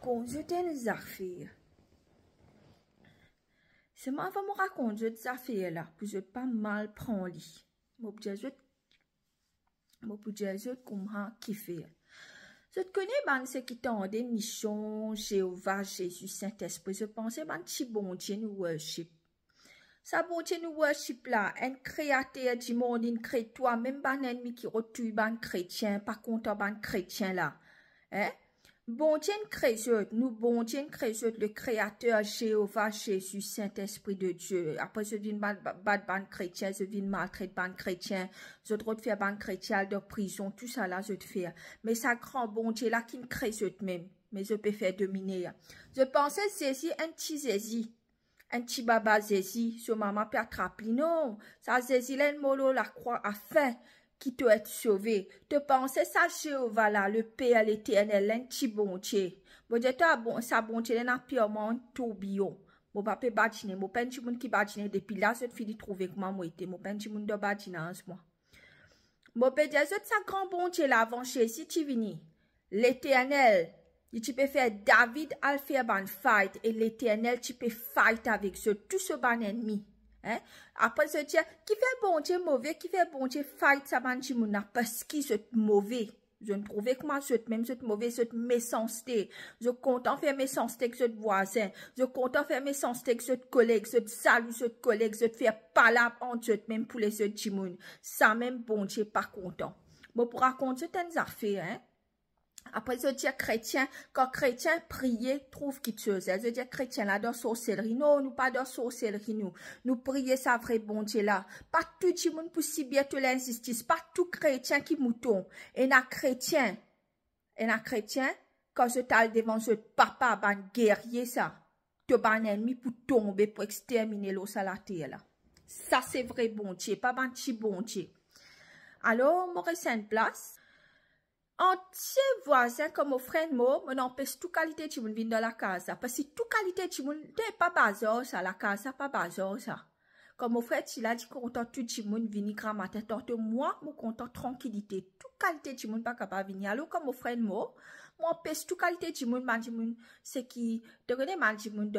raconter des affaires. C'est moi qui vais me raconter des affaires là, pour que je pas mal prendre lit. Je vais dire comment kiffer. Je connais ceux qui t'ont des missions, Jéhovah, Jésus, Saint-Esprit. Je pensais petit bon Dieu nous worship. Ça bon Dieu nous worship là, un créateur du monde, il crée toi, même un ennemi qui retue un chrétien, pas content un chrétien là. Hein? Bon Dieu crée nous, bon Dieu crée le créateur Jéhovah, Jésus, Saint-Esprit de Dieu. Après, je viens ban chrétien, je viens maltraiter ban chrétien, je dois faire ban chrétien de prison, tout ça là, je te fais. Mais ça grand bon Dieu là qui me crée même, mais je peux faire dominer. Je pensais Zézi, un petit Zézi. Un petit baba Zézi, sur maman peut attraper. Non, ça Zézi, là, molo la croix à fin qui doit être sauvé. Te pensais ça, Jéhovah là, le Père, l'Éternel, un petit bon Dieu. Bon Dieu, bon, ça bon Dieu, là, purement tourbillon. Mon papa badine, mon père, petit monde qui badine, depuis là, cette fille trouver comment moi était, mon père, petit monde de badine en ce moment. Mon père, Dieu, ça grand bon Dieu là, avant si tu viens, l'Éternel, tu peux faire David al faire ban fight et l'Éternel tu peux fight avec tout ce ban ennemi. Hein? Après ce Dieu qui fait bon Dieu mauvais, qui fait bon Dieu fight ça ban chimouna parce qu'il est mauvais. Je ne trouvais que moi cette même cette mauvaise cette méchanceté. Je content faire méchanceté avec ce voisin. Je content faire méchanceté avec ce collègue, ce salut ce collègue, ce faire palabre entre ce même pour les ce chimoun. Ça même bon Dieu pas content. Bon pour raconter certaines affaires hein. Après, je dis chrétien, quand chrétien prier, trouve qu'il chose. Je dis chrétien là, dans sorcellerie. Non, nous pas dans sorcellerie, nous. Nous prier ça vrai bon Dieu là. Pas tout le monde pour si bien te l'injustice. Pas tout chrétien qui mouton. Et na chrétien, quand je t'ai devant ce papa, ban guerrier ça. Te ban ennemi pour tomber, pour exterminer l'eau à la terre là. Ça c'est vrai bon Dieu, pas ban petit bon Dieu. Alors, moi reste en place. Entier voisin comme mon frère moi, on empêche toute qualité de monde venir dans la casa. Parce que toute qualité de monde n'est pas bazar ça, la casa pas bazar ça. Comme mon frère, il a dit content tout le monde venir grammaire. Tant moi, mon content tranquillité. Toute qualité de monde pas capable venir. Alors comme mon frère moi empêche toute qualité de monde, c'est qui, de connaître man du monde,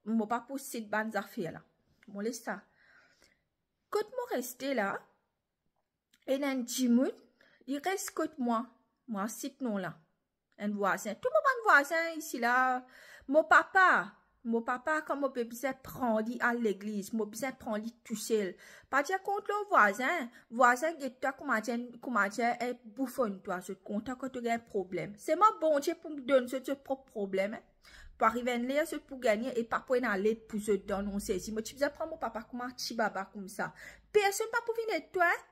moi pas pour cette bonne affaire là. Mon laisse ça. Quand moi resté là, et un du monde, il reste que moi. Moi, cite non là. Un voisin. Tout le monde voisin ici là. Mon papa, comme mon bébé prendre à l'église, mon bébé prendre tout seul. Pas dire contre le voisin. Voisin, toi, comment dire, est bouffon, toi, je compte quand tu as un problème. C'est moi, bon Dieu, pour me donner ce propre problème. Hein. Pour arriver à l'air, pour gagner et pas pour aller pour se donner, on sait. Si moi, tu veux prendre mon papa comme un petit baba comme ça. Personne pas pour venir de toi, hein.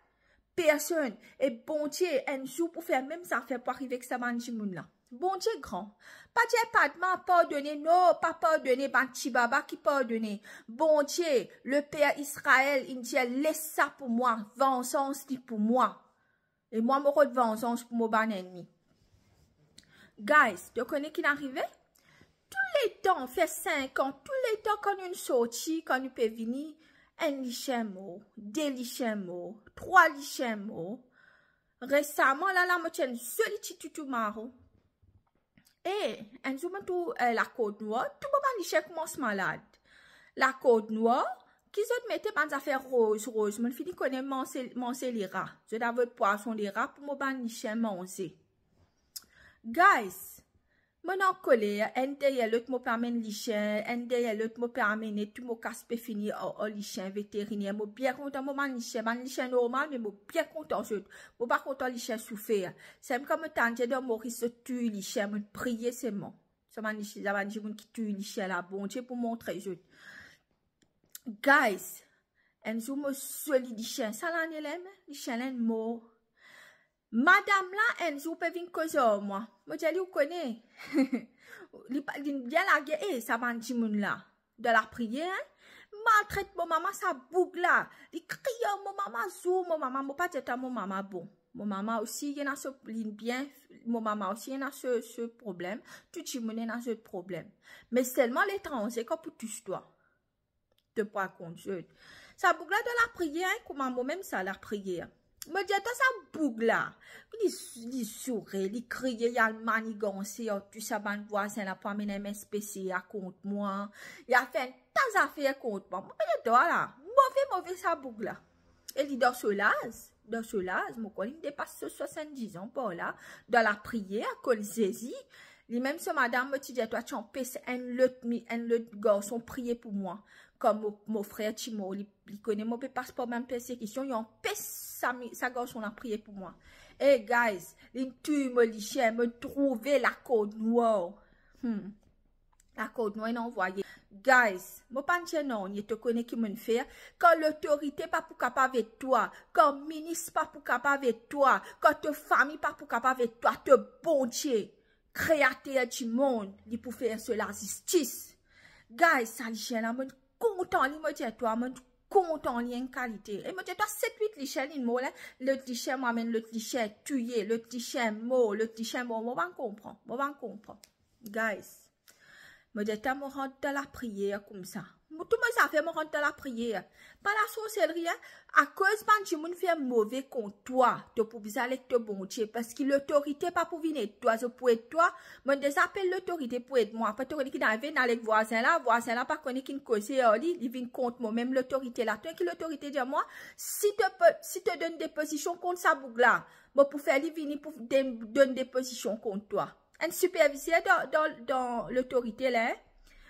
Personne. Et bon Dieu, un jour pour faire même ça, faire pour arriver avec ça, moun là. Bon Dieu grand. Pas dire pas de m'a pardonné, non, pas pardonné, petit baba qui pardonné. Bon Dieu, le Père Israël, il dit, laisse ça pour moi, vengeance dit pour moi. Et moi, me rends vengeance pour mon ban ennemi. Guys, tu connais qui n'arrivait? Tous les temps, on fait 5 ans, tous les temps, quand une sortie, quand on peut venir, un lichemo, 2 lichemo, 3 lichemo. Récemment, là, moi, j'ai une seule petite maro. Et, un jour, la Côte Noire, tout le monde lichem commence malade. La Côte Noire, qui se mettait dans des affaires rose. Je finis connaît manger les rats. Je dois poisson les rats pour me lichem manger. Guys, mon colère, un derrière l'autre me permet lichin, un derrière l'autre me permet tout mon casse fini au lichin vétérinaire. Moi bien content mon lichin normal, mais moi bien content je, moi pas content lichin souffert. C'est comme tante de Maurice tue lichin, me prier c'est mon. Ça m'a lichin, ça m'a dit qui tue lichin là, bon Dieu pour montrer je. Guys, un jour me soli lichin, ça l'année là, lichin là mort. Madame là, un jour peut venir causer moi. Moi, je vous connais. Il bien la guerre, ça va dire là. De la prière, maltraite mon maman, ça boucle là. Il crie, mon maman, zou, mon maman, moi pas dire mon maman bon. Mon maman aussi, il y a ce bien, mon maman aussi, il y a ce problème. Tout le monde a ce problème. Mais seulement l'étranger, comme pour tous toi. De pas compte. Ça boucle là de la prière, comment moi-même ça, la prière. Me dit, toi, ça bouge là. Il sourit, il crie, il a le manigancé, tout ça, ban voisin, la pas amené mes spéciaux contre moi. Il a fait tas affaires contre moi. Me dit, toi, là, mauvais, ça bouge là. Et il dit, dans ce lase, mon collègue, il dépasse 70 ans, par là, dans la prière, qu'on saisit. Lui-même, ce madame me dit, toi, tu en pèses un autre garçon prier pour moi. Comme mon frère Timo, il connaît mon passe pas même persécution, il en pèse sa garçon a prié pour moi. Hey guys, il tue me lichen, me trouver la code noire. La code noire, il a envoyé. Guys, moi pas non, il te connaît qui me fait. Quand l'autorité pas pour capable avec toi, quand le ministre pas pour capable avec toi, quand ta famille pas pour capable avec toi, te bon Dieu, créateur du monde, il pour faire cela justice. Guys, ça lichen là, me content, il me dit toi, me content, il y a une qualité. Et me dit toi, 7-8 lichen, il mot là, le lichen m'amène le lichen tué, le lichen mot, le lichen mot, moi va comprendre. Guys. Me dit, tu me rentres dans la prière comme ça. Tout le monde fait me rentrer dans la prière. Pas la sorcellerie, à cause de tu me fait mauvais contre toi, tu peux bien aller te bon Dieu, parce que l'autorité pas pour venir toi, je peux être toi, mais des appels l'autorité pour être moi. Pas te connaître qui n'arrive dans les voisins là, pas connaître qui ne cause, il vient contre moi, même l'autorité là. Toi qui l'autorité dit moi, si te donne des positions contre sa boucle là, pour faire lui venir pour donner des positions contre toi. Un superviseur dans l'autorité là,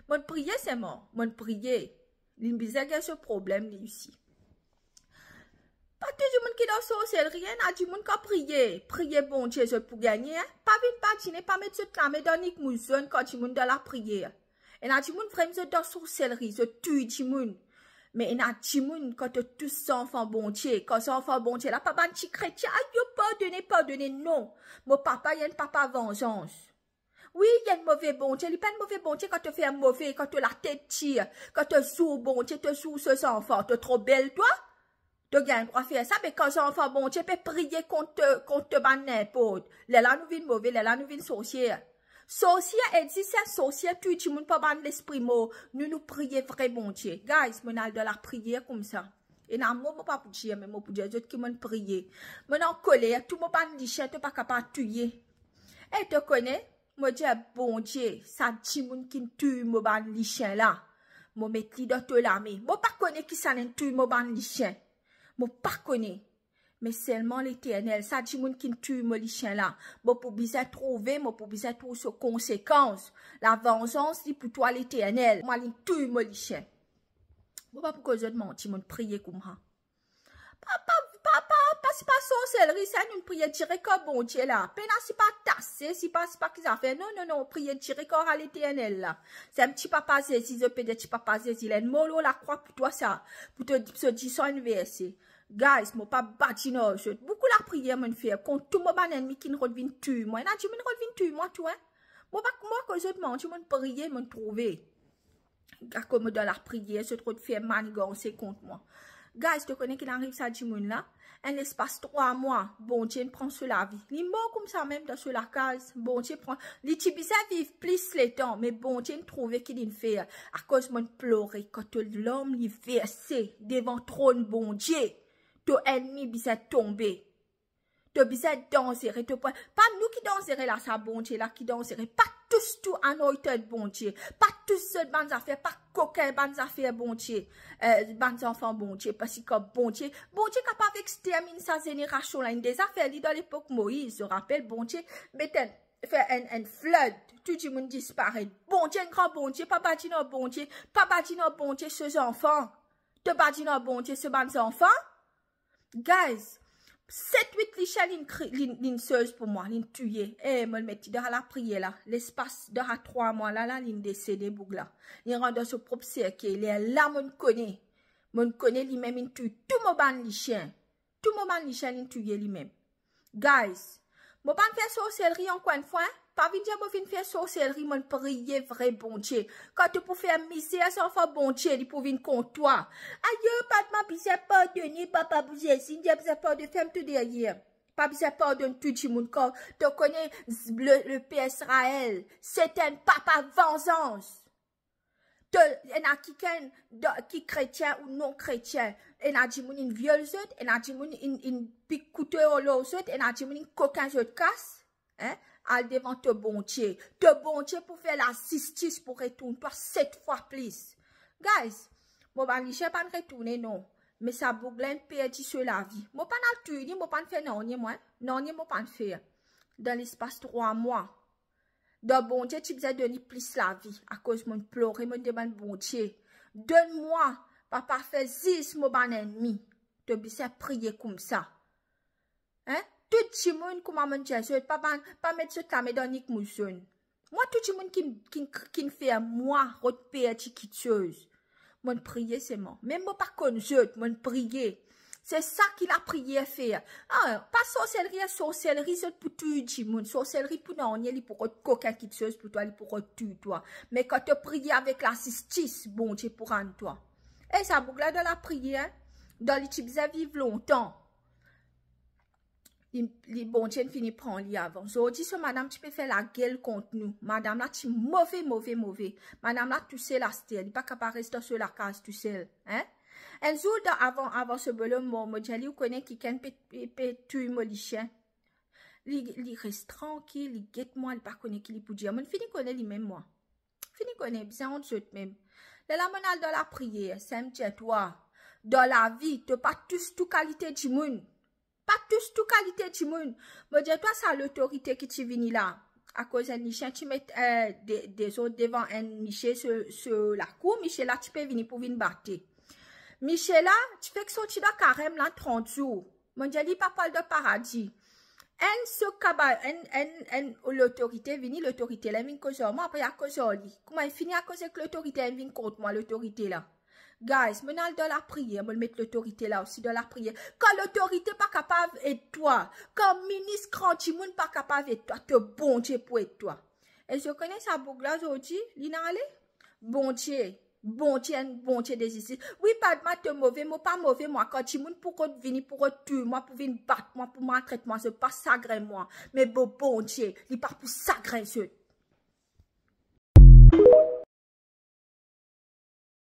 mon prier c'est mort, mon prier, il y a ce problème ici. Pas tout le monde qui est dans sorcellerie, rien a du monde qui prier bon Dieu pour gagner, pas venir patiner, pas mettre ce clamer dans Nick Mouzon quand tu monde dans la prière. Et a du monde vraiment dans sorcellerie, se tue du monde. Mais il y a des gens quand tous ces enfants bon Dieu, quand ces enfants bon Dieu, là, papa, un petit chrétien, pardonner, non. Mon papa, il y a un papa vengeance. Oui, il y a un mauvais bon Dieu, il n'y a pas un mauvais bon Dieu quand tu fais un mauvais, quand tu la tête tire, quand tu joues bon Dieu, tu joues ces enfants, tu es trop belle, toi. Tu gagnes pour faire ça, mais quand ces enfants bon Dieu, tu peux prier contre n'importe. Là, nous vîmes mauvais, là, nous vîmes sorcières. Sorcière, elle dit, c'est sorcière, tu ne peux pas ban l'esprit mot. Nous prions vrai bon Dieu. Guys, on a de la prière comme ça. Et non, moi, pas pour dire, mais moi, pour dire, d'autres qui m'ont prié. Moi, en colère, tout le monde ban lichet, tu pas capable de tuer. Et tu connais, moi, dis, bon Dieu, ça dit, moun qui tue, moi, ban lichet là. Moi, mettre dans toute l'armée. Moi, pas connais qui ça ne tue, moi, ban lichet. Moi, pas connais. Mais seulement l'Éternel, ça dit moun qui tue mon lichin là. Bon pour bien trouver, moi pour bien trouver ses conséquences. La vengeance dit pour toi l'Éternel. Moi il tue mon lichin. Bon pas pourquoi je demande mon prier comme ça. Papa, c'est pas sorcellerie, c'est une prière direct comme bon Dieu là. Pena c'est pas tassé, c'est pas qu'ils a fait. Non, prière direct à l'Éternel là. C'est un petit papa Jésus, je peux dire petit papa Jésus, il a une molo la croix pour toi ça, pour te dire ça un verset. Guys, moi pas bâti non, beaucoup la prière me fait contre tout mon ennemi qui ne revient tuer moi. Il a dit me revient tuer moi toi. Moi que je demande, tu me prier me trouver. Comme dans la prière, je trouve faire manigancer contre moi. Guys, tu connais qu'il arrive ça du monde là. Un espace 3 mois, bon Dieu prend sur la vie. Il mort comme ça même dans sur la case. Bon Dieu prend. Les tibisa vivent plus les temps, mais bon Dieu trouve qu'il il fait à cause de pleurer quand l'homme lui versé devant trône bon Dieu. Ton ennemi bisa tomber. Tu bisa danser. Pas nous qui danser là, ça bon Dieu là qui danser. Pas tous tout anointed bon Dieu. Pas tous ceux bonnes affaires, pas coquin bonnes affaires bon Dieu. Bonnes enfants bon Dieu. Parce que bon Dieu capable d'exterminer sa génération là. Des affaires dans l'époque Moïse, je rappelle bon Dieu, mettait fait un flood. Tout le monde disparaît. Bon Dieu, un grand bon Dieu. Pas bâti non bon Dieu. Pas bâti non bon Dieu, ces enfants. Te bâti non bon Dieu, ces bonnes enfants. Guys, 7-8 lichelles l'inseuse pour moi, l'in tué. Eh, me le metti dans la prière là. L'espace de 3 mois là, l'in décédé boug là. L'in rend dans ce propre cercle. Il est là, mon connaît. Mon connaît lui-même, il tue tout mon ban lichien. Tout mon ban lichien, il tue lui-même. Guys, mon ban fait sorcellerie encore une fois. Pas vite dire, mon fin faire sorcellerie, mon prier vrai bon Dieu. Quand tu peux faire misère, ça fait bon Dieu, il peut venir contre toi. Aïe, pas de ma pardonner, papa, vous essayez, vous avez peur de faire tout derrière. Pas besoin de pardonner tout le monde. Quand tu connais le Père Israël, c'est un papa vengeance. Il y en a qui chrétien ou non chrétien. en a dit moun in viol zot, en a dit moun in pic couteau l'eau zot, en a dit moun in coquin zot casse, hein, al devant te bon Dieu pour faire la justice pour retourner toi 7 fois plus. Guys, moi pas licher pas retourner non, mais ça bouglin perdu sur la vie. Moi pas na tuer, moi pas faire non moi pas faire. Dans l'espace 3 mois. Donc bon Dieu tu besoin donner plus la vie à cause mon pleurer, mon demande bon Dieu. Donne-moi papa fait 6 mon ban ennemi. Tu besoin prier comme ça. Hein? Tout le monde comme mon Dieu, pas mettre ce tamé dans Nick Mousson. Moi tout le monde qui fait moi repère qui chose. Mon prier c'est moi. Même moi pas connaître mon prier. C'est ça qu'il a prié à faire. Ah, pas sorcellerie c'est pour tout le monde. Sorcellerie pour non, il pour coquin qui chose pour toi, il pour tuer toi. Mais quand tu pries avec la justice, bon Dieu pour rendre toi. Et ça boucle dans la prière, dans les types à vivre longtemps. Les bon Dieu finit prendre li avant. So dit so madame tu peux faire la gueule contre nous. Madame là tu mauvais. Madame là tu sais la style, il pas capable rester sur la case tu sais, hein? Un jour avant ce belon moi j'ai connaît qui can peut tuer mon chien. Li reste tranquille, il guette moi, il pas connaît qui li pour dire. Mon fini connaît lui même moi. Fini connaît bien on te même. La monal dans la prière, c'est me dire toi dans la vie, tu pas tous tout qualité du monde. Pas tous tout qualité du monde. Me dis toi ça l'autorité qui tu vini là à cause d'un chien tu mets des autres devant un Michel sur la cour, Michel là tu peux venir pour venir battre. Michel là tu fais que sortir dans carême là 30 jours. Me dis pas parle de paradis. L'autorité vini l'autorité là vient cause moi après à cause lui. Comment il finit à cause que l'autorité vient contre moi l'autorité là. Guys, maintenant dans la prière, je vais mettre l'autorité là aussi dans la prière. Quand l'autorité pas capable et toi, quand ministre Crantimoun pas capable et toi, te bon Dieu pour être toi. Et je connais ça bougla aujourd'hui, l'inale? Bon Dieu des ici. Oui, pas de moi te mauvais, moi pas mauvais, moi quand tu pour venir pour tuer, moi pour venir battre, moi pour maltraiter moi, c'est pas sacré moi. Mais bon Dieu, il pas pour sacré ce.